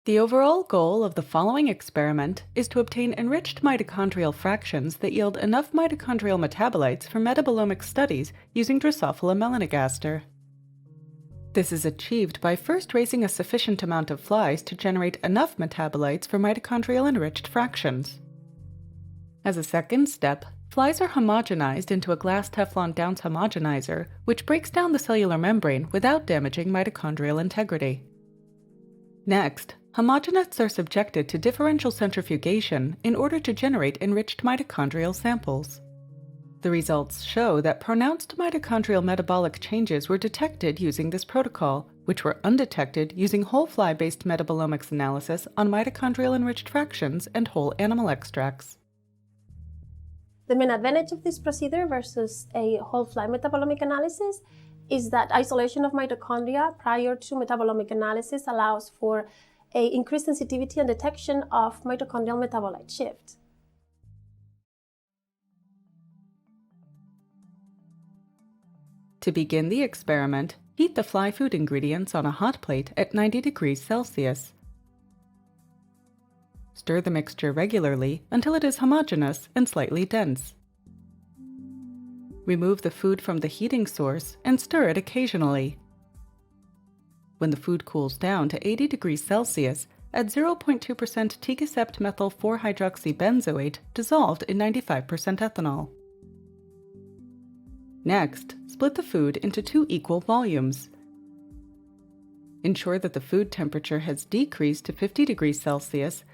The overall goal of the following experiment is to obtain enriched mitochondrial fractions that yield enough mitochondrial metabolites for metabolomic studies using Drosophila melanogaster. This is achieved by first raising a sufficient amount of flies to generate enough metabolites for mitochondrial enriched fractions. As a second step, flies are homogenized into a glass Teflon Downs homogenizer, which breaks down the cellular membrane without damaging mitochondrial integrity. Next, homogenists are subjected to differential centrifugation in order to generate enriched mitochondrial samples. The results show that pronounced mitochondrial metabolic changes were detected using this protocol, which were undetected using whole fly-based metabolomics analysis on mitochondrial enriched fractions and whole animal extracts. The main advantage of this procedure versus a whole fly metabolomic analysis is that isolation of mitochondria prior to metabolomic analysis allows for an increased sensitivity and detection of mitochondrial metabolite shift. To begin the experiment, heat the fly food ingredients on a hot plate at 90 degrees Celsius. Stir the mixture regularly until it is homogeneous and slightly dense. Remove the food from the heating source and stir it occasionally. When the food cools down to 80 degrees Celsius, add 0.2% Ticacept methyl 4-hydroxybenzoate dissolved in 95% ethanol. Next, split the food into 2 equal volumes. Ensure that the food temperature has decreased to 50 degrees Celsius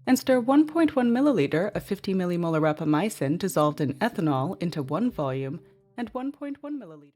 and stir 1.1 milliliter of 50 millimolar rapamycin dissolved in ethanol into 1 volume and 1.1 milliliter